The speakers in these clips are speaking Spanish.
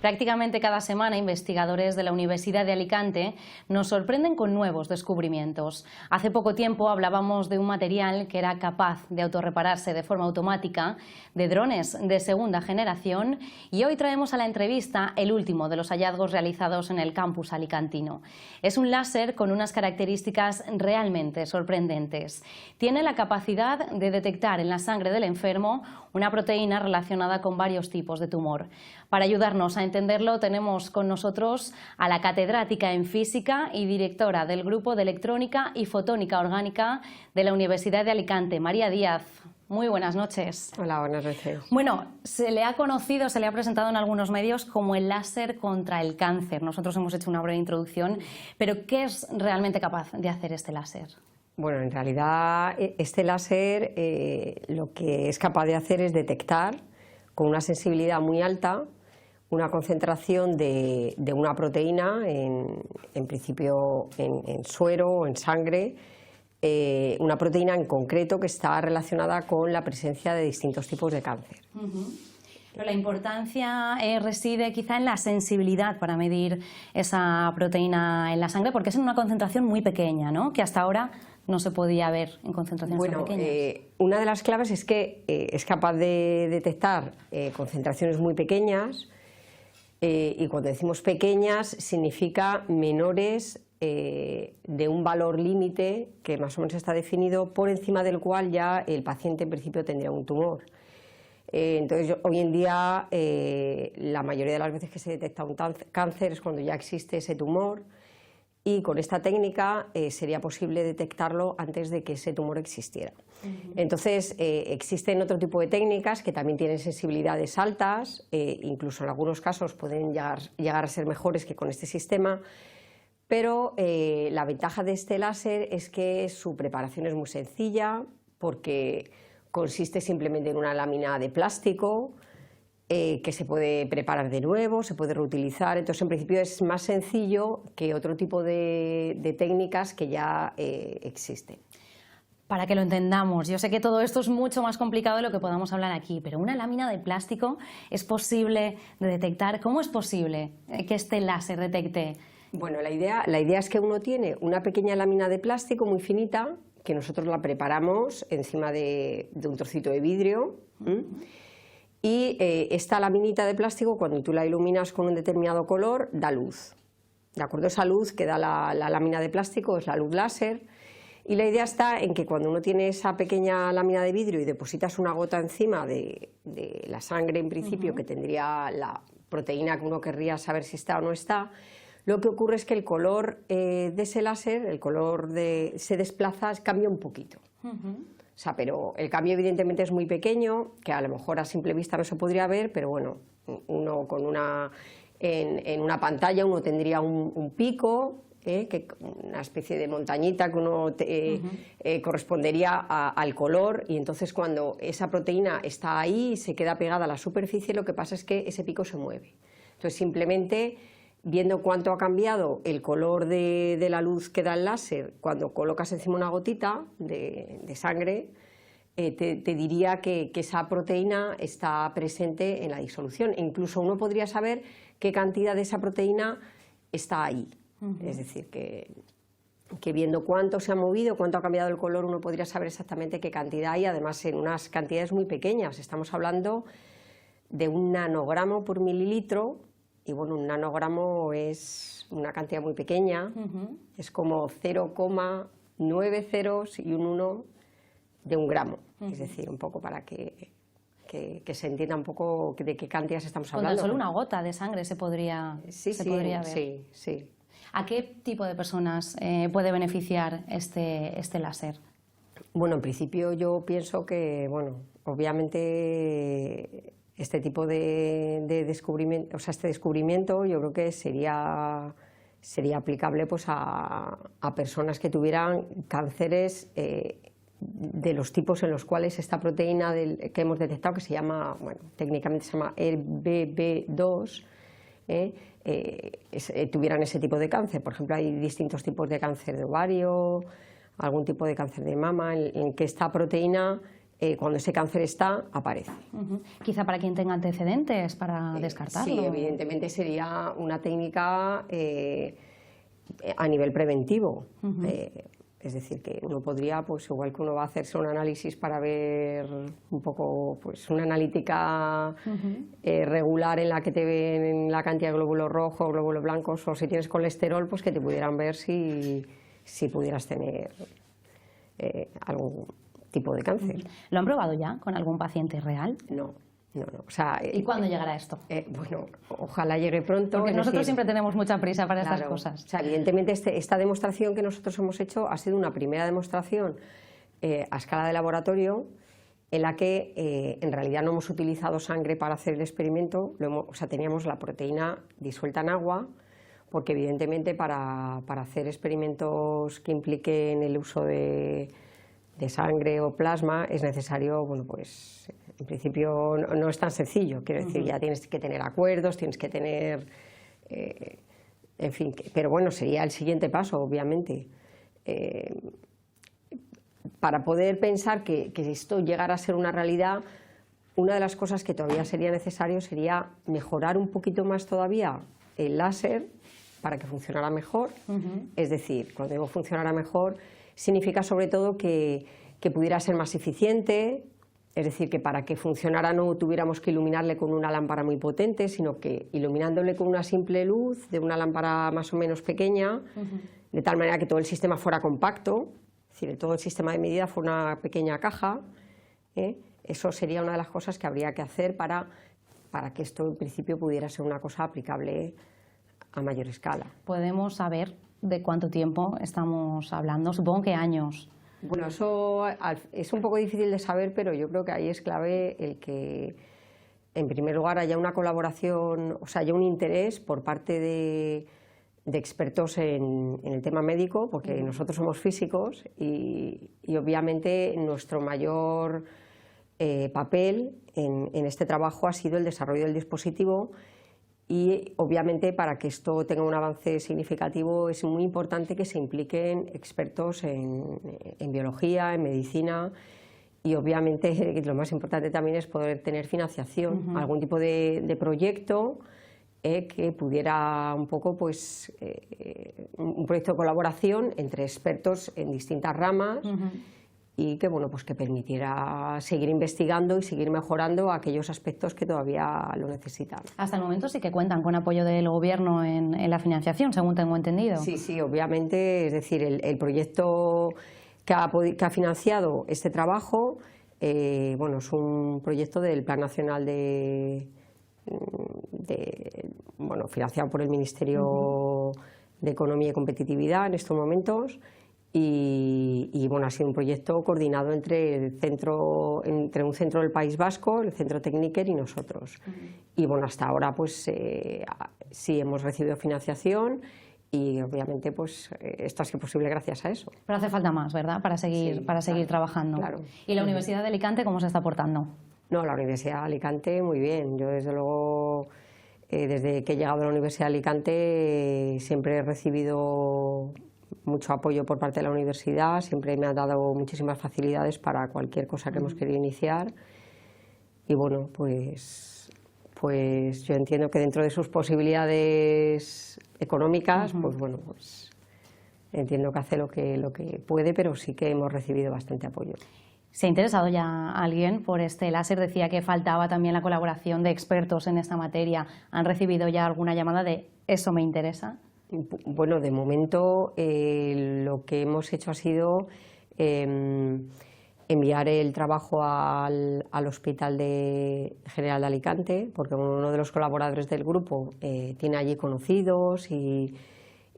Prácticamente cada semana investigadores de la Universidad de Alicante nos sorprenden con nuevos descubrimientos. Hace poco tiempo hablábamos de un material que era capaz de autorrepararse de forma automática, de drones de segunda generación, y hoy traemos a la entrevista el último de los hallazgos realizados en el campus alicantino. Es un láser con unas características realmente sorprendentes. Tiene la capacidad de detectar en la sangre del enfermo una proteína relacionada con varios tipos de tumor. Para ayudarnos a entenderlo tenemos con nosotros a la catedrática en física y directora del Grupo de Electrónica y Fotónica Orgánica de la Universidad de Alicante, María Díaz. Muy buenas noches. Hola, buenas noches. Bueno, se le ha conocido, se le ha presentado en algunos medios como el láser contra el cáncer. Nosotros hemos hecho una breve introducción, pero ¿qué es realmente capaz de hacer este láser? Bueno, en realidad este láser lo que es capaz de hacer es detectar con una sensibilidad muy alta una concentración de una proteína, en principio en suero o en sangre, una proteína en concreto que está relacionada con la presencia de distintos tipos de cáncer. Pero la importancia reside quizá en la sensibilidad para medir esa proteína en la sangre, porque es en una concentración muy pequeña, ¿no? Que hasta ahora no se podía ver en concentraciones tan pequeñas. Una de las claves es que es capaz de detectar concentraciones muy pequeñas, y cuando decimos pequeñas significa menores de un valor límite que más o menos está definido, por encima del cual ya el paciente en principio tendría un tumor. Entonces, hoy en día la mayoría de las veces que se detecta un cáncer es cuando ya existe ese tumor, y con esta técnica sería posible detectarlo antes de que ese tumor existiera. Entonces, existen otro tipo de técnicas que también tienen sensibilidades altas, incluso en algunos casos pueden llegar a ser mejores que con este sistema, pero la ventaja de este láser es que su preparación es muy sencilla, porque consiste simplemente en una lámina de plástico que se puede preparar de nuevo, se puede reutilizar. Entonces, en principio es más sencillo que otro tipo de técnicas que ya existen. Para que lo entendamos, yo sé que todo esto es mucho más complicado de lo que podamos hablar aquí, pero una lámina de plástico es posible de detectar. ¿Cómo es posible que este láser detecte? Bueno, la idea es que uno tiene una pequeña lámina de plástico muy finita, que nosotros la preparamos encima de un trocito de vidrio. Y esta laminita de plástico, cuando tú la iluminas con un determinado color, da luz. ¿De acuerdo? Esa luz que da la lámina de plástico es la luz láser. Y la idea está en que cuando uno tiene esa pequeña lámina de vidrio y depositas una gota encima de la sangre, en principio, que tendría la proteína que uno querría saber si está o no está, lo que ocurre es que el color de ese láser, el color se desplaza, cambia un poquito. O sea, pero el cambio evidentemente es muy pequeño, que a lo mejor a simple vista no se podría ver, pero bueno, uno con en una pantalla uno tendría un pico, una especie de montañita que uno correspondería al color, y entonces cuando esa proteína está ahí y se queda pegada a la superficie, lo que pasa es que ese pico se mueve. Entonces, simplemente viendo cuánto ha cambiado el color de la luz que da el láser cuando colocas encima una gotita de sangre, te diría que esa proteína está presente en la disolución, e incluso uno podría saber qué cantidad de esa proteína está ahí. Es decir, que viendo cuánto se ha movido, cuánto ha cambiado el color, uno podría saber exactamente qué cantidad hay, además en unas cantidades muy pequeñas. Estamos hablando de 1 nanogramo por mililitro. Y bueno, un nanogramo es una cantidad muy pequeña, es como 0,9 ceros y un 1 de 1 gramo. Es decir, un poco para que se entienda un poco de qué cantidades estamos hablando. Con solo una gota de sangre se podría ver. Sí. ¿A qué tipo de personas puede beneficiar este láser? Bueno, en principio yo pienso que, bueno, obviamente este tipo de descubrimiento, o sea, este descubrimiento yo creo que sería aplicable pues a personas que tuvieran cánceres de los tipos en los cuales esta proteína que hemos detectado, que se llama, bueno, técnicamente se llama ERBB2, tuvieran ese tipo de cáncer. Por ejemplo, hay distintos tipos de cáncer de ovario, algún tipo de cáncer de mama, en que esta proteína cuando ese cáncer está, aparece. Quizá para quien tenga antecedentes, para descartarlo. Sí, evidentemente sería una técnica a nivel preventivo. Es decir, que uno podría, pues igual que uno va a hacerse un análisis para ver un poco, pues una analítica regular en la que te ven la cantidad de glóbulos rojos, glóbulos blancos, o si tienes colesterol, pues que te pudieran ver si pudieras tener algún tipo de cáncer. ¿Lo han probado ya con algún paciente real? No. O sea, ¿Y cuándo llegará esto? Bueno, ojalá llegue pronto. Porque nosotros siempre tenemos mucha prisa para claro, estas cosas. O sea, evidentemente esta demostración que nosotros hemos hecho ha sido una primera demostración a escala de laboratorio en la que en realidad no hemos utilizado sangre para hacer el experimento, o sea, teníamos la proteína disuelta en agua, porque evidentemente para hacer experimentos que impliquen el uso de sangre o plasma es necesario, bueno, pues en principio no es tan sencillo, quiero decir, ya tienes que tener acuerdos, tienes que tener, en fin, pero bueno, sería el siguiente paso, obviamente. Para poder pensar que esto llegara a ser una realidad, una de las cosas que todavía sería necesario sería mejorar un poquito más todavía el láser para que funcionara mejor. Es decir, cuando digo funcionara mejor, significa sobre todo que pudiera ser más eficiente, es decir, que para que funcionara no tuviéramos que iluminarle con una lámpara muy potente, sino que iluminándole con una simple luz de una lámpara más o menos pequeña, de tal manera que todo el sistema fuera compacto, es decir, todo el sistema de medida fuera una pequeña caja. Eso sería una de las cosas que habría que hacer para que esto en principio pudiera ser una cosa aplicable a mayor escala. ¿Podemos saber de cuánto tiempo estamos hablando? Supongo que años. Bueno, eso es un poco difícil de saber, pero yo creo que ahí es clave el que, en primer lugar, haya una colaboración, o sea, haya un interés por parte de expertos en el tema médico, porque nosotros somos físicos y obviamente nuestro mayor papel en este trabajo ha sido el desarrollo del dispositivo. Y obviamente para que esto tenga un avance significativo es muy importante que se impliquen expertos en biología, en medicina, y obviamente lo más importante también es poder tener financiación, algún tipo de proyecto que pudiera un poco, pues, un proyecto de colaboración entre expertos en distintas ramas. Y que, bueno, pues que permitiera seguir investigando y seguir mejorando aquellos aspectos que todavía lo necesitan. Hasta el momento sí que cuentan con apoyo del Gobierno en la financiación, según tengo entendido. Sí, obviamente, es decir, el proyecto que ha financiado este trabajo, bueno, es un proyecto del Plan Nacional bueno, financiado por el Ministerio de Economía y Competitividad en estos momentos. Y bueno, ha sido un proyecto coordinado entre un centro del País Vasco, el Centro Tecniker y nosotros. Y bueno, hasta ahora pues sí hemos recibido financiación y obviamente pues esto ha sido posible gracias a eso. Pero hace falta más, ¿verdad?, para seguir trabajando. Claro. ¿Y la Universidad de Alicante cómo se está portando? No, la Universidad de Alicante muy bien. Yo desde luego, desde que he llegado a la Universidad de Alicante siempre he recibido mucho apoyo por parte de la universidad, siempre me ha dado muchísimas facilidades para cualquier cosa que hemos querido iniciar y bueno, pues yo entiendo que dentro de sus posibilidades económicas, pues bueno, pues entiendo que hace lo que puede, pero sí que hemos recibido bastante apoyo. ¿Se ha interesado ya alguien por este láser? Decía que faltaba también la colaboración de expertos en esta materia. ¿Han recibido ya alguna llamada de eso me interesa? Bueno, de momento lo que hemos hecho ha sido enviar el trabajo al Hospital General de Alicante, porque uno de los colaboradores del grupo tiene allí conocidos y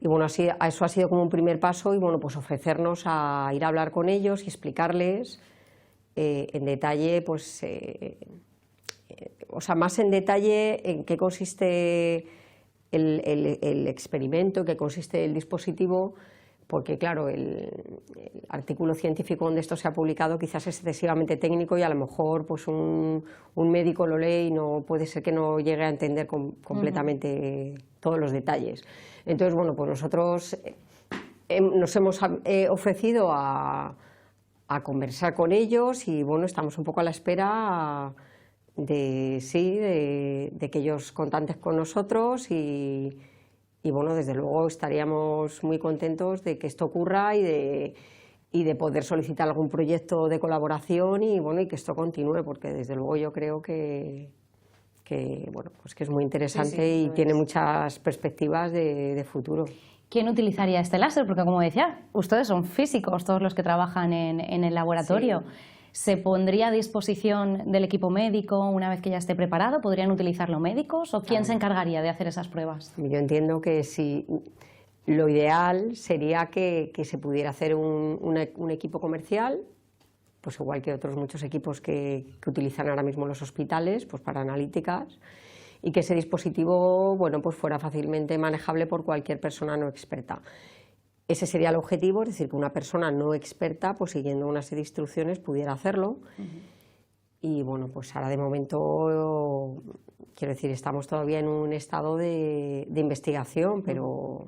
bueno, eso ha sido como un primer paso y bueno, pues ofrecernos a ir a hablar con ellos y explicarles en detalle, pues, o sea, más en detalle en qué consiste el experimento, qué consiste el dispositivo, porque claro, el artículo científico donde esto se ha publicado quizás es excesivamente técnico y a lo mejor pues un médico lo lee y no puede ser que no llegue a entender completamente todos los detalles. Entonces, bueno, pues nosotros nos hemos ofrecido a a conversar con ellos y bueno, estamos un poco a la espera de que ellos contacten con nosotros y bueno, desde luego estaríamos muy contentos de que esto ocurra y de poder solicitar algún proyecto de colaboración y bueno, y que esto continúe, porque desde luego yo creo que bueno, pues que es muy interesante y tiene muchas perspectivas de futuro. ¿Quién utilizaría este láser? Porque como decía, ustedes son físicos, todos los que trabajan en el laboratorio. Sí. ¿Se pondría a disposición del equipo médico una vez que ya esté preparado? ¿Podrían utilizarlo médicos o quién se encargaría de hacer esas pruebas? Yo entiendo que sí. Lo ideal sería que se pudiera hacer un equipo comercial, pues igual que otros muchos equipos que utilizan ahora mismo los hospitales, pues para analíticas, y que ese dispositivo, bueno, pues fuera fácilmente manejable por cualquier persona no experta. Ese sería el objetivo, es decir, que una persona no experta, pues siguiendo una serie de instrucciones, pudiera hacerlo. Y bueno, pues ahora de momento, quiero decir, estamos todavía en un estado de investigación, pero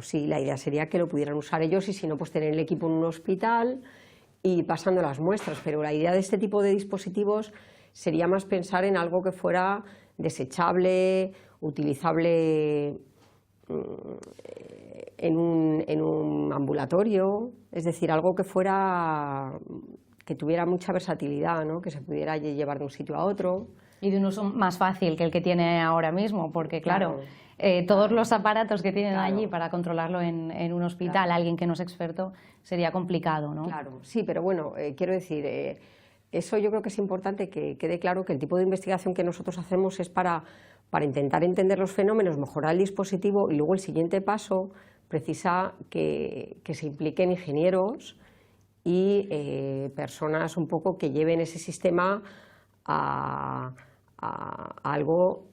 sí, la idea sería que lo pudieran usar ellos y si no, pues tener el equipo en un hospital y pasando las muestras. Pero la idea de este tipo de dispositivos sería más pensar en algo que fuera desechable, utilizable en un ambulatorio, es decir, algo que tuviera mucha versatilidad, ¿no? Que se pudiera llevar de un sitio a otro. Y de un uso más fácil que el que tiene ahora mismo, porque claro, todos los aparatos que tienen allí para controlarlo en un hospital, alguien que no es experto, sería complicado, ¿no? Claro, sí, pero bueno, quiero decir, eso yo creo que es importante que quede claro que el tipo de investigación que nosotros hacemos es para intentar entender los fenómenos, mejorar el dispositivo y luego el siguiente paso precisa que se impliquen ingenieros y personas un poco que lleven ese sistema a algo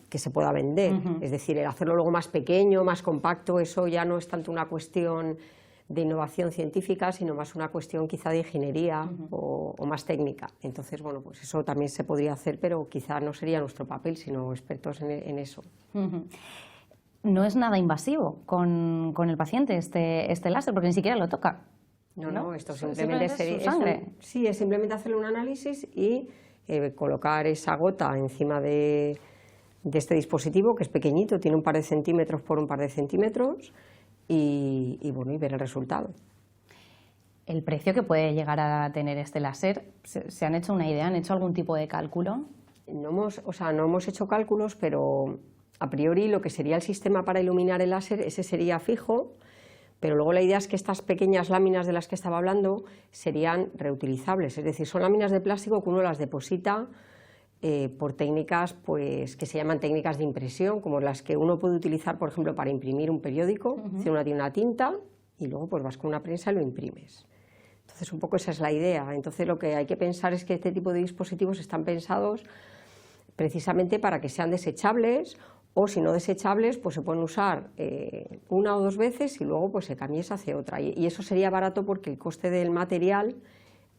que se pueda vender. Es decir, el hacerlo luego más pequeño, más compacto, eso ya no es tanto una cuestión de innovación científica, sino más una cuestión quizá de ingeniería o más técnica. Entonces, bueno, pues eso también se podría hacer, pero quizá no sería nuestro papel, sino expertos en eso. No es nada invasivo con el paciente este láser, porque ni siquiera lo toca. No, esto simplemente es sangre. Sí, es simplemente hacerle un análisis y colocar esa gota encima de este dispositivo, que es pequeñito, tiene un par de centímetros por un par de centímetros, y bueno, y ver el resultado. ¿El precio que puede llegar a tener este láser, se han hecho una idea, han hecho algún tipo de cálculo? No hemos hecho cálculos, pero a priori lo que sería el sistema para iluminar el láser, ese sería fijo, pero luego la idea es que estas pequeñas láminas de las que estaba hablando serían reutilizables, es decir, son láminas de plástico que uno las deposita por técnicas pues, que se llaman técnicas de impresión, como las que uno puede utilizar, por ejemplo, para imprimir un periódico. Uno tiene una tinta y luego pues, vas con una prensa y lo imprimes. Entonces, un poco esa es la idea. Entonces, lo que hay que pensar es que este tipo de dispositivos están pensados precisamente para que sean desechables, o si no desechables, pues se pueden usar una o dos veces y luego pues se cambia y se hace otra. Y eso sería barato porque el coste del material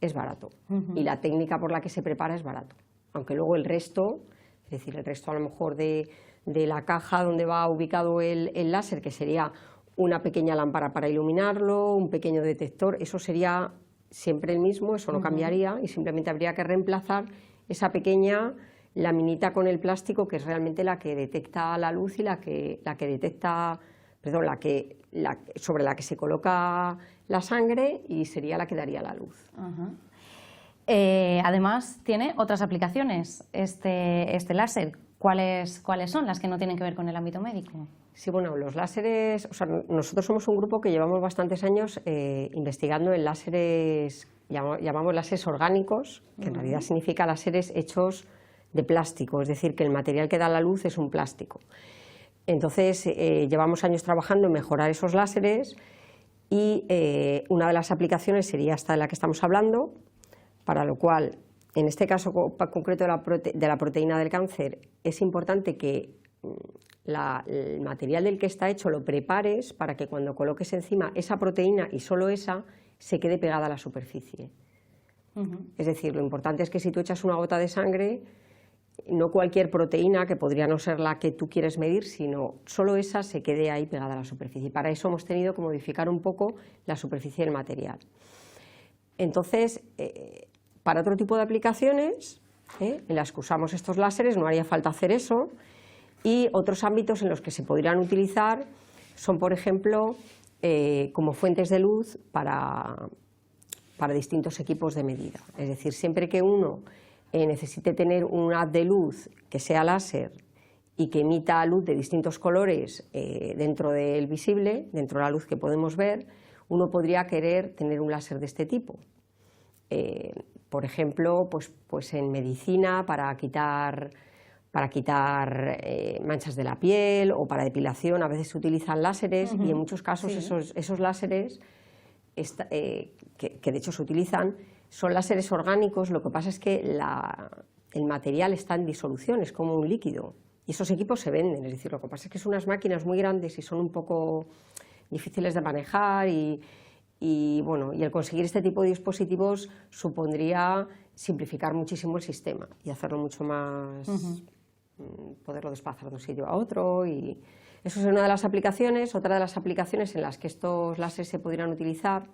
es barato y la técnica por la que se prepara es barato. Aunque luego el resto, es decir, el resto a lo mejor de la caja donde va ubicado el láser, que sería una pequeña lámpara para iluminarlo, un pequeño detector, eso sería siempre el mismo, eso no cambiaría y simplemente habría que reemplazar esa pequeña laminita con el plástico, que es realmente la que detecta la luz y la que detecta, perdón, sobre la que se coloca la sangre y sería la que daría la luz. Además, tiene otras aplicaciones este láser. ¿Cuáles son las que no tienen que ver con el ámbito médico? Sí, bueno, los láseres, nosotros somos un grupo que llevamos bastantes años investigando en láseres, llamamos láseres orgánicos, que en realidad significa láseres hechos de plástico, es decir, que el material que da la luz es un plástico. Entonces, llevamos años trabajando en mejorar esos láseres y una de las aplicaciones sería esta de la que estamos hablando, para lo cual, en este caso concreto de la proteína del cáncer, es importante que el material del que está hecho lo prepares para que cuando coloques encima esa proteína y solo esa, se quede pegada a la superficie. Es decir, lo importante es que si tú echas una gota de sangre, no cualquier proteína, que podría no ser la que tú quieres medir, sino solo esa se quede ahí pegada a la superficie. Y para eso hemos tenido que modificar un poco la superficie del material. Entonces, para otro tipo de aplicaciones, en las que usamos estos láseres, no haría falta hacer eso. Y otros ámbitos en los que se podrían utilizar son, por ejemplo, como fuentes de luz para distintos equipos de medida. Es decir, siempre que uno necesite tener un haz de luz que sea láser y que emita luz de distintos colores dentro del visible, dentro de la luz que podemos ver, uno podría querer tener un láser de este tipo. Por ejemplo, pues en medicina para quitar manchas de la piel o para depilación a veces se utilizan láseres y en muchos casos esos láseres que de hecho se utilizan son láseres orgánicos. Lo que pasa es que el material está en disolución, es como un líquido y esos equipos se venden. Es decir, lo que pasa es que son unas máquinas muy grandes y son un poco difíciles de manejar y el conseguir este tipo de dispositivos supondría simplificar muchísimo el sistema y hacerlo mucho más, poderlo desplazar de un sitio a otro. Y eso es una de las aplicaciones. Otra de las aplicaciones en las que estos láseres se podrían utilizar,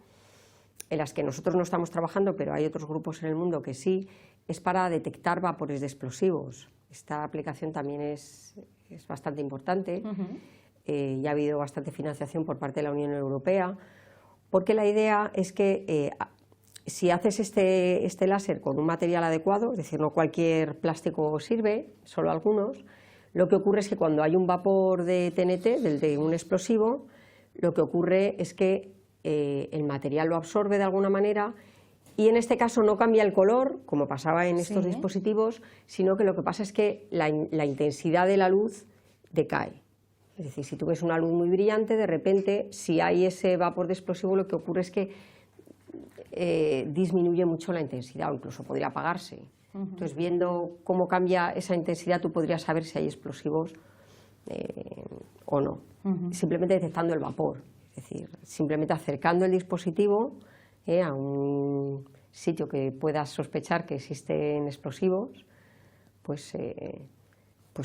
en las que nosotros no estamos trabajando, pero hay otros grupos en el mundo que sí, es para detectar vapores de explosivos. Esta aplicación también es bastante importante y ha habido bastante financiación por parte de la Unión Europea, porque la idea es que si haces este láser con un material adecuado, es decir, no cualquier plástico sirve, solo algunos, lo que ocurre es que cuando hay un vapor de TNT, de un explosivo, lo que ocurre es que el material lo absorbe de alguna manera y en este caso no cambia el color, como pasaba en estos dispositivos, sino que lo que pasa es que la intensidad de la luz decae. Es decir, si tú ves una luz muy brillante, de repente, si hay ese vapor de explosivo, lo que ocurre es que disminuye mucho la intensidad o incluso podría apagarse. Entonces, viendo cómo cambia esa intensidad, tú podrías saber si hay explosivos o no, simplemente detectando el vapor. Es decir, simplemente acercando el dispositivo a un sitio que puedas sospechar que existen explosivos, pues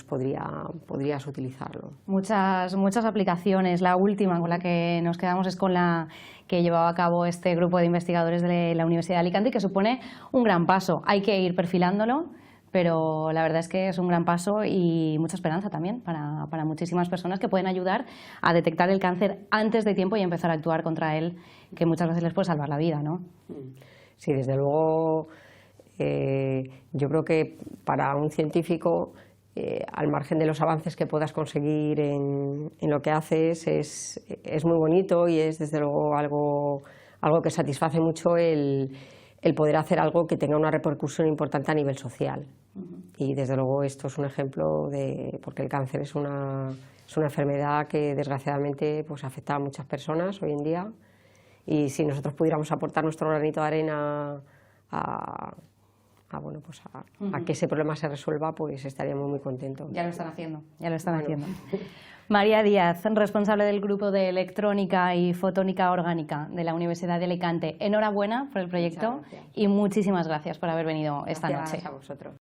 podrías utilizarlo. Muchas aplicaciones. La última con la que nos quedamos es con la que llevaba a cabo este grupo de investigadores de la Universidad de Alicante y que supone un gran paso. Hay que ir perfilándolo, pero la verdad es que es un gran paso y mucha esperanza también para muchísimas personas que pueden ayudar a detectar el cáncer antes de tiempo y empezar a actuar contra él, que muchas veces les puede salvar la vida, ¿no? Sí, desde luego, yo creo que para un científico, al margen de los avances que puedas conseguir en lo que haces, es muy bonito y es desde luego algo que satisface mucho el poder hacer algo que tenga una repercusión importante a nivel social. Y desde luego esto es un ejemplo porque el cáncer es una enfermedad que desgraciadamente pues afecta a muchas personas hoy en día, y si nosotros pudiéramos aportar nuestro granito de arena a que ese problema se resuelva, pues estaríamos muy contentos. Ya lo están haciendo, haciendo. María Díaz, responsable del grupo de electrónica y fotónica orgánica de la Universidad de Alicante. Enhorabuena por el proyecto y muchísimas gracias por haber venido esta noche. Gracias a vosotros.